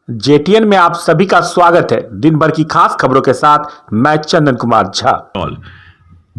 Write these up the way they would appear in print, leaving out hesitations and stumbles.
जेटीएन में आप सभी का स्वागत है। दिन भर की खास खबरों के साथ मैं चंदन कुमार झा। बिरौल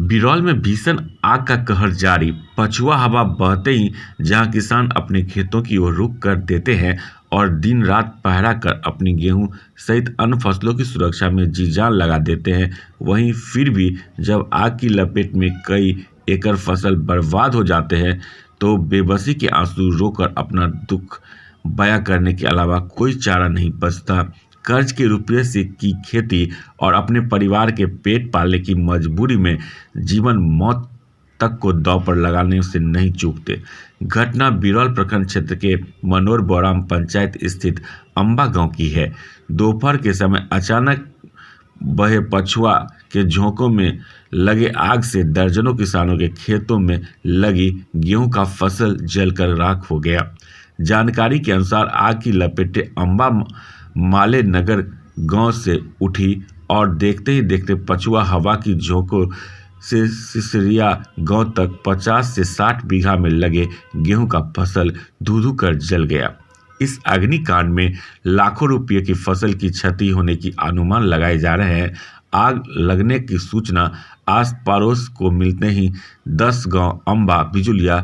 बिरौल में भीषण आग का कहर जारी। पछुआ हवा बहते ही जहां किसान अपने खेतों की ओर रुख कर देते हैं और दिन रात पहरा कर अपनी गेहूं सहित अन्य फसलों की सुरक्षा में जी जान लगा देते हैं, वहीं फिर भी जब आग की लपेट में कई एकड़ फसल बर्बाद हो जाते हैं तो बेबसी के आंसू रोकर अपना दुख बयां करने के अलावा कोई चारा नहीं बचता। कर्ज के रुपये से की खेती और अपने परिवार के पेट पालने की मजबूरी में जीवन मौत तक को दांव पर लगाने से नहीं चूकते। घटना बिरौल प्रखंड क्षेत्र के मनोर बोराम पंचायत स्थित अम्बा गांव की है। दोपहर के समय अचानक बहे पछुआ के झोंकों में लगे आग से दर्जनों किसानों के खेतों में लगी गेहूं का फसल जलकर राख हो गया। जानकारी के अनुसार आग की लपेटें अम्बा माले नगर गांव से उठी और देखते ही देखते पछुआ हवा की झोंकों से सिसरिया गांव तक 50 से 60 बीघा में लगे गेहूं का फसल धू धू कर जल गया। इस अग्निकांड में लाखों रुपये की फसल की क्षति होने की अनुमान लगाए जा रहे हैं। आग लगने की सूचना आस पड़ोस को मिलते ही 10 गांव अम्बा, बिजुलिया,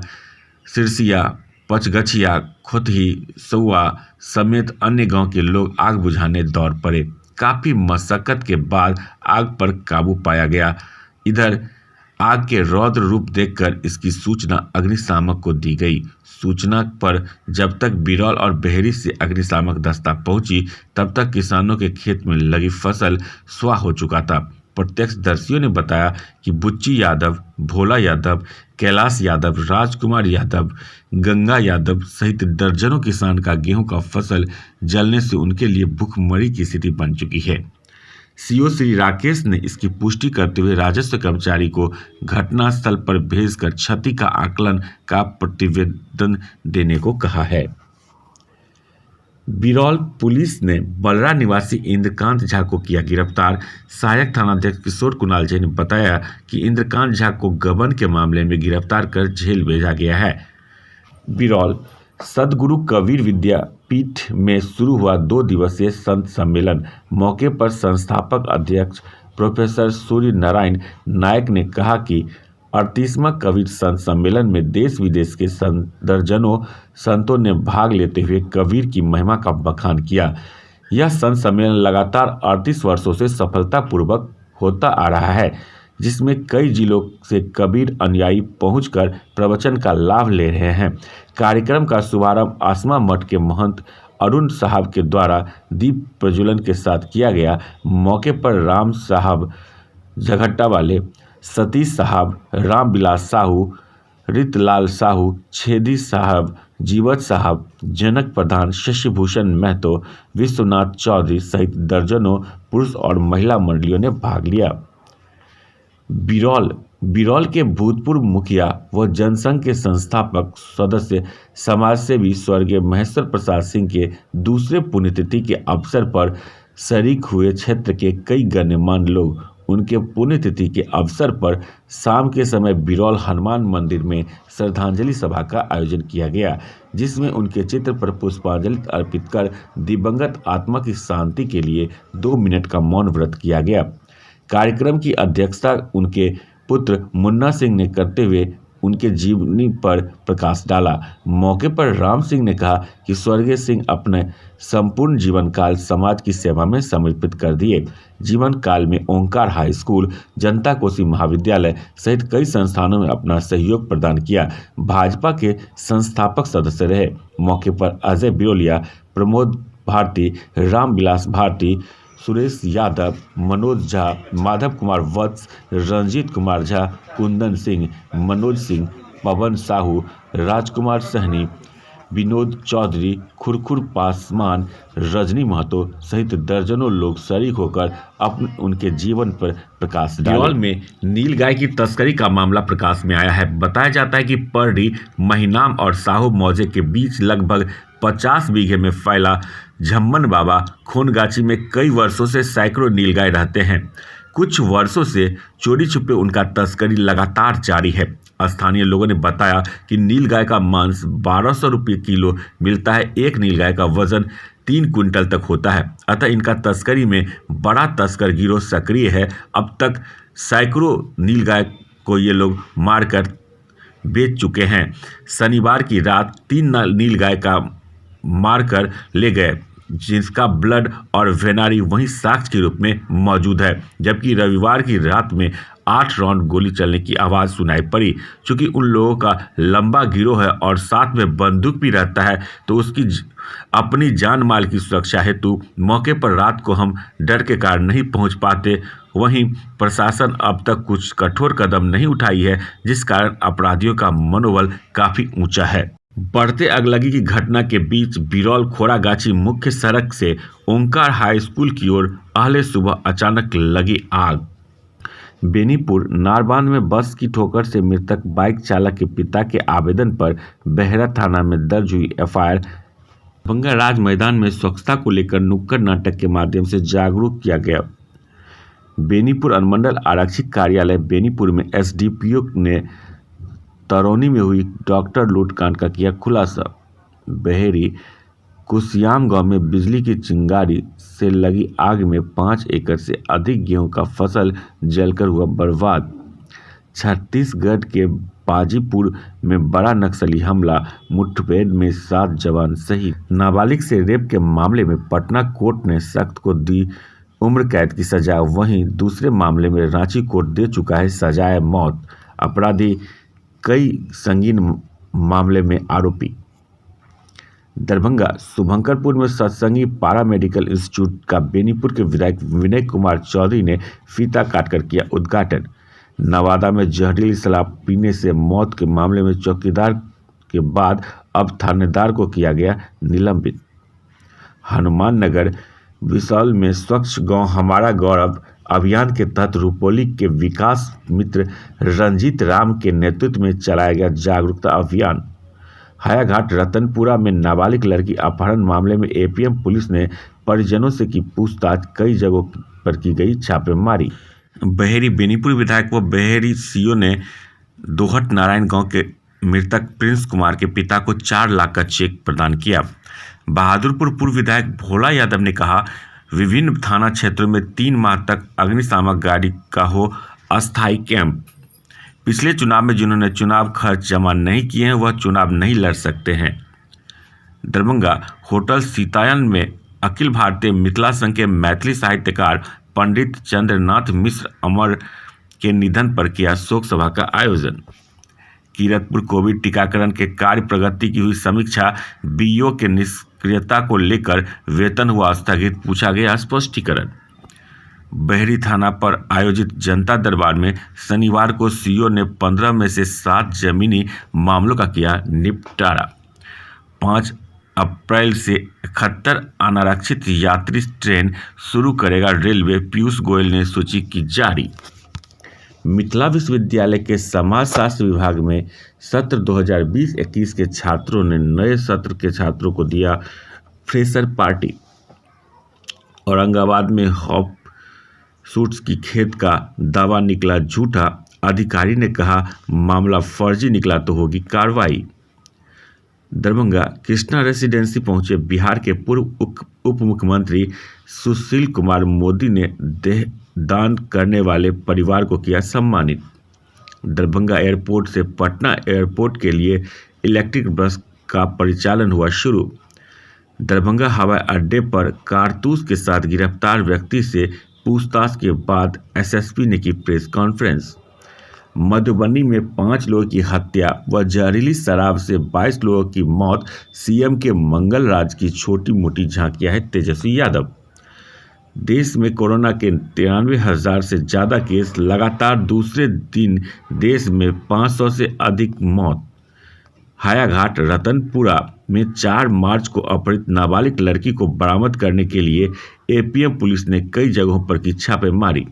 सिरसिया, पचगछिया, खोतही, सौआ समेत अन्य गांव के लोग आग बुझाने दौड़ पड़े। काफी मशक्कत के बाद आग पर काबू पाया गया। इधर आग के रौद्र रूप देखकर इसकी सूचना अग्निशामक को दी गई। सूचना पर जब तक बिरौल और बहेरी से अग्निशामक दस्ता पहुंची तब तक किसानों के खेत में लगी फसल स्वाह हो चुका था। प्रत्यक्षदर्शियों ने बताया कि बुच्ची यादव, भोला यादव, कैलाश यादव, राजकुमार यादव, गंगा यादव सहित दर्जनों किसान का गेहूं का फसल जलने से उनके लिए भूखमरी की स्थिति बन चुकी है। सीओ श्री राकेश ने इसकी पुष्टि करते हुए राजस्व कर्मचारी को घटनास्थल पर भेजकर क्षति का आकलन का प्रतिवेदन देने को कहा है। बिरौल पुलिस ने बलरा निवासी इंद्रकांत झा को किया गिरफ्तार। सहायक थानाध्यक्ष किशोर कुणाल जैन ने बताया कि इंद्रकांत झा को गबन के मामले में गिरफ्तार कर जेल भेजा गया है। बिरौल सद्गुरु कबीर विद्यापीठ में शुरू हुआ 2 दिवसीय संत सम्मेलन। मौके पर संस्थापक अध्यक्ष प्रोफेसर सूर्य नारायण नायक ने कहा कि 38वां कबीर संत सम्मेलन में देश विदेश के दर्जनों संतों ने भाग लेते हुए कबीर की महिमा का बखान किया। यह संत सम्मेलन लगातार 38 वर्षों से सफलतापूर्वक होता आ रहा है, जिसमें कई जिलों से कबीर अनुयायी पहुंचकर प्रवचन का लाभ ले रहे हैं। कार्यक्रम का शुभारंभ आसमा मठ के महंत अरुण साहब के द्वारा दीप प्रज्वलन के साथ किया गया। मौके पर राम साहब झगट्टा वाले, सतीश साहब, राम बिलास साहू, रितलाल साहू, छेदी साहब, जीवत साहब, जनक प्रधान, शशिभूषण महतो, विश्वनाथ चौधरी सहित दर्जनों पुरुष और महिला मंडलियों ने भाग लिया। बिरौल के भूतपूर्व मुखिया व जनसंघ के संस्थापक सदस्य समाजसेवी स्वर्गीय महेश्वर प्रसाद सिंह के दूसरे पुण्यतिथि के अवसर पर शरीक हुए। क्षेत्र के कई गण्यमान्य लोग उनके पुण्यतिथि के अवसर पर शाम के समय बिरौल हनुमान मंदिर में श्रद्धांजलि सभा का आयोजन किया गया, जिसमें उनके चित्र पर पुष्पांजलि अर्पित कर दिवंगत आत्मा की शांति के लिए 2 मिनट का मौन व्रत किया गया। कार्यक्रम की अध्यक्षता उनके पुत्र मुन्ना सिंह ने करते हुए उनके जीवनी पर प्रकाश डाला। मौके पर राम सिंह ने कहा कि स्वर्गीय सिंह अपने संपूर्ण जीवन काल समाज की सेवा में समर्पित कर दिए। जीवन काल में ओंकार हाई स्कूल, जनता कोसी महाविद्यालय सहित कई संस्थानों में अपना सहयोग प्रदान किया। भाजपा के संस्थापक सदस्य रहे। मौके पर अजय बिरोलिया, प्रमोद भारती, रामविलास भारती, सुरेश यादव, मनोज झा, माधव कुमार वत्स, रंजीत कुमार झा, कुंदन सिंह, मनोज सिंह, पवन साहू, राजकुमार सहनी, विनोद चौधरी, खुरखुर पासवान, रजनी महतो सहित दर्जनों लोग शरीक होकर उनके जीवन पर प्रकाश डाले। बिरौल में नीलगाय की तस्करी का मामला प्रकाश में आया है। बताया जाता है कि परडी, महिनाम और साहू मौजे के बीच लगभग 50 बीघे में फैला झम्मन बाबा खूनगाची में कई वर्षों से सैकड़ों नीलगाय रहते हैं। कुछ वर्षों से चोरी छुपे उनका तस्करी लगातार जारी है। स्थानीय लोगों ने बताया कि नीलगाय का मांस 1200 रुपये किलो मिलता है। एक नीलगाय का वजन 3 क्विंटल तक होता है। अतः इनका तस्करी में बड़ा तस्कर गिरोह सक्रिय है। अब तक सैकड़ों नीलगाय को ये लोग मारकर बेच चुके हैं। शनिवार की रात 3 नीलगाय का मारकर ले गए, जिसका ब्लड और वेनारी वहीं साक्ष्य के रूप में मौजूद है। जबकि रविवार की रात में 8 राउंड गोली चलने की आवाज़ सुनाई पड़ी। चूंकि उन लोगों का लंबा गिरोह है और साथ में बंदूक भी रहता है, तो उसकी अपनी जान माल की सुरक्षा हेतु मौके पर रात को हम डर के कारण नहीं पहुंच पाते। वहीं प्रशासन अब तक कुछ कठोर कदम नहीं उठाई है, जिस कारण अपराधियों का मनोबल काफ़ी ऊंचा है। बढ़ते अगलगी की घटना के बीच बिरौल खोरागाछी मुख्य सड़क से ओंकार हाई स्कूल की ओर अहले सुबह अचानक लगी आग। बेनीपुर नारबांध में बस की ठोकर से मृतक बाइक चालक के पिता के आवेदन पर बेहरा थाना में दर्ज हुई एफआईआर। दरभंगा राज मैदान में स्वच्छता को लेकर नुक्कड़ नाटक के माध्यम से जागरूक किया गया। बेनीपुर अनुमंडल आरक्षी कार्यालय बेनीपुर में एसडीपीओ ने तरौनी में हुई डॉक्टर लूटकांड का किया खुलासा। बहेरी कुसियाम गांव में बिजली की चिंगारी से लगी आग में 5 एकड़ से अधिक गेहूं का फसल जलकर हुआ बर्बाद। छत्तीसगढ़ के बाजीपुर में बड़ा नक्सली हमला, मुठभेड़ में 7 जवान शहीद। नाबालिग से रेप के मामले में पटना कोर्ट ने सख्त को दी उम्र कैद की सजा। वहीं दूसरे मामले में रांची कोर्ट दे चुका है सजाए मौत। अपराधी कई संगीन मामले में आरोपी। दरभंगा शुभंकरपुर में सत्संगी पारा मेडिकल इंस्टीट्यूट का बेनीपुर के विधायक विनय कुमार चौधरी ने फीता काटकर किया उद्घाटन। नवादा में जहरीली शराब पीने से मौत के मामले में चौकीदार के बाद अब थानेदार को किया गया निलंबित। हनुमान नगर विशाल में स्वच्छ गांव हमारा गौरव अभियान के तहत रुपौली के विकास मित्र रंजीत राम के नेतृत्व में चलाया गया जागरूकता अभियान। हायाघाट रतनपुरा में नाबालिग लड़की अपहरण मामले में एपीएम पुलिस ने परिजनों से की पूछताछ, कई जगहों पर की गई छापेमारी। बहेरी बेनीपुर विधायक व बहेरी सीओ ने दोहट नारायण गांव के मृतक प्रिंस कुमार के पिता को 4 लाख का चेक प्रदान किया। बहादुरपुर पूर्व विधायक भोला यादव ने कहा, विभिन्न थाना क्षेत्रों में 3 माह तक अग्निशामक गाड़ी का हो अस्थायी कैंप। पिछले चुनाव में जिन्होंने चुनाव खर्च जमा नहीं किए हैं, वह चुनाव नहीं लड़ सकते हैं। दरभंगा होटल सीतायन में अखिल भारतीय मिथिला संघ के मैथिली साहित्यकार पंडित चंद्रनाथ मिश्र अमर के निधन पर किया शोक सभा का आयोजन। कीरतपुर कोविड टीकाकरण के कार्य प्रगति की हुई समीक्षा। बीओ के निष्क्रियता को लेकर वेतन हुआ स्थगित, पूछा गया स्पष्टीकरण। बहेरी थाना पर आयोजित जनता दरबार में शनिवार को सीओ ने 15 में से 7 जमीनी मामलों का किया निपटारा। 5 अप्रैल से 71 अनारक्षित यात्री ट्रेन शुरू करेगा रेलवे, पीयूष गोयल ने सूची की जारी। मिथिला विश्वविद्यालय के समाजशास्त्र विभाग में सत्र 2020-21 के छात्रों ने नए सत्र के छात्रों को दिया फ्रेशर पार्टी। औरंगाबाद में हॉप सूट्स की खेत का दावा निकला झूठा, अधिकारी ने कहा मामला फर्जी निकला तो होगी कार्रवाई। दरभंगा कृष्णा रेसिडेंसी पहुंचे बिहार के पूर्व उप मुख्यमंत्री सुशील कुमार मोदी ने देह दान करने वाले परिवार को किया सम्मानित। दरभंगा एयरपोर्ट से पटना एयरपोर्ट के लिए इलेक्ट्रिक बस का परिचालन हुआ शुरू। दरभंगा हवाई अड्डे पर कारतूस के साथ गिरफ्तार व्यक्ति से पूछताछ के बाद एसएसपी ने की प्रेस कॉन्फ्रेंस। मधुबनी में 5 लोगों की हत्या व जहरीली शराब से 22 लोगों की मौत। सीएम के मंगल राज की छोटी मोटी झांकियां है तेजस्वी यादव। देश में कोरोना के 93,000 से ज़्यादा केस, लगातार दूसरे दिन देश में 500 से अधिक मौत। हायाघाट रतनपुरा में 4 मार्च को अपहृत नाबालिग लड़की को बरामद करने के लिए एपीएम पुलिस ने कई जगहों पर की छापेमारी।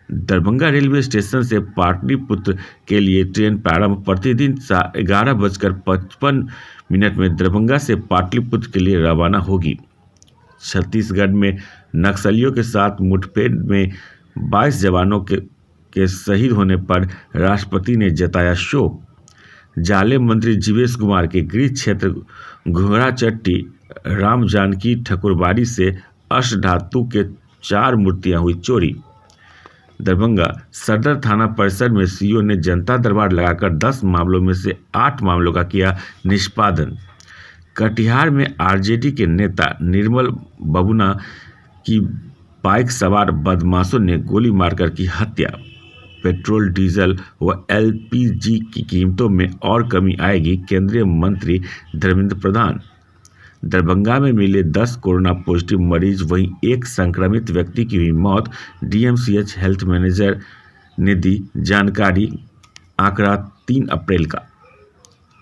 दरभंगा रेलवे स्टेशन से पाटलिपुत्र के लिए ट्रेन प्रारंभ। प्रतिदिन 11:55 में दरभंगा से पाटलिपुत्र के लिए रवाना होगी। छत्तीसगढ़ में नक्सलियों के साथ मुठभेड़ में 22 जवानों के शहीद होने पर राष्ट्रपति ने जताया शोक। जाले मंत्री जीवेश कुमार के गृह क्षेत्र घोड़ाचट्टी राम जानकी ठकुरबाड़ी से अष्टधातु के 4 मूर्तियां हुई चोरी। दरभंगा सदर थाना परिसर में सीओ ने जनता दरबार लगाकर 10 मामलों में से 8 मामलों का किया निष्पादन। कटिहार में आरजेडी के नेता निर्मल बबुना की बाइक सवार बदमाशों ने गोली मारकर की हत्या। पेट्रोल, डीजल व एलपीजी की कीमतों में और कमी आएगी, केंद्रीय मंत्री धर्मेंद्र प्रधान। दरभंगा में मिले 10 कोरोना पॉजिटिव मरीज, वहीं एक संक्रमित व्यक्ति की हुई मौत। डीएमसीएच हेल्थ मैनेजर ने दी जानकारी। आंकड़ा 3 अप्रैल का।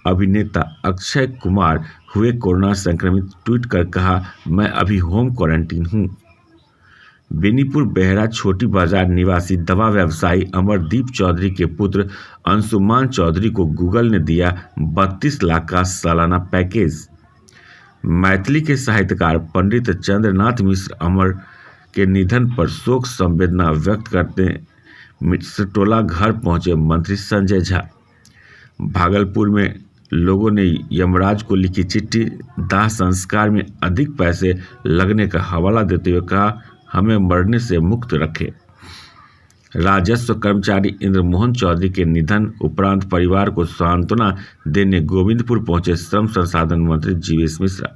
अभिनेता अक्षय कुमार हुए कोरोना संक्रमित, ट्वीट कर कहा, मैं अभी होम क्वारंटीन हूं। बेनीपुर बेहरा छोटी बाजार निवासी दवा व्यवसायी अमरदीप चौधरी के पुत्र अंशुमान चौधरी को गूगल ने दिया 32 लाख का सालाना पैकेज। मैथिली के साहित्यकार पंडित चंद्रनाथ मिश्र अमर के निधन पर शोक संवेदना व्यक्त करते मिश्रटोला घर पहुंचे मंत्री संजय झा। भागलपुर में लोगों ने यमराज को लिखी चिट्ठी, दाह संस्कार में अधिक पैसे लगने का हवाला देते हुए कहा, हमें मरने से मुक्त रखे। राजस्व कर्मचारी इंद्रमोहन चौधरी के निधन उपरांत परिवार को सांत्वना देने गोविंदपुर पहुंचे श्रम संसाधन मंत्री जीवेश मिश्रा।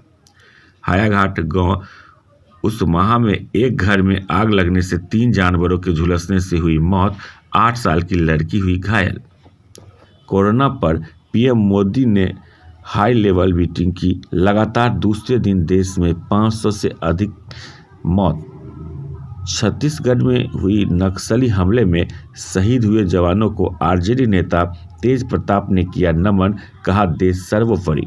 हायाघाट गांव उसमाहा में एक घर में आग लगने से 3 जानवरों के झुलसने से हुई मौत, 8 साल की लड़की हुई घायल। कोरोना पर पीएम मोदी ने हाई लेवल मीटिंग की। लगातार दूसरे दिन देश में 500 से अधिक मौत। छत्तीसगढ़ में हुई नक्सली हमले में शहीद हुए जवानों को आरजेडी नेता तेज प्रताप ने किया नमन, कहा देश सर्वोपरि।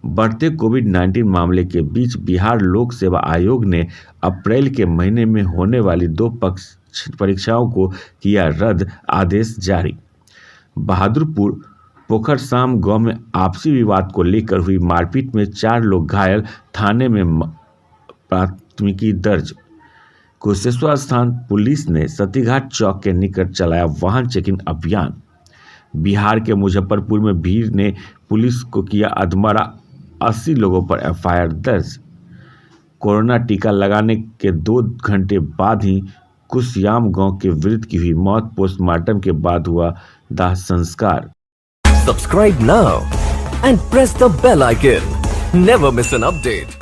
बढ़ते कोविड-19 मामले के बीच बिहार लोक सेवा आयोग ने अप्रैल के महीने में होने वाली 2 परीक्षाओं को किया रद्द, आदेश जारी। बहादुरपुर पोखरसाम गांव में आपसी विवाद को लेकर हुई मारपीट में 4 लोग घायल, थाने में प्राथमिकी दर्ज। कुशेश्वर स्थान पुलिस ने सतीघाट चौक के निकट चलाया वाहन चेकिंग अभियान। बिहार के मुजफ्फरपुर में भीड़ ने पुलिस को किया अधमरा, 80 लोगों पर एफआईआर दर्ज। कोरोना टीका लगाने के 2 घंटे बाद ही कुशयाम गांव के वृद्ध की हुई मौत, पोस्टमार्टम के बाद हुआ दाह संस्कार। Subscribe now and press the bell icon. Never miss an update.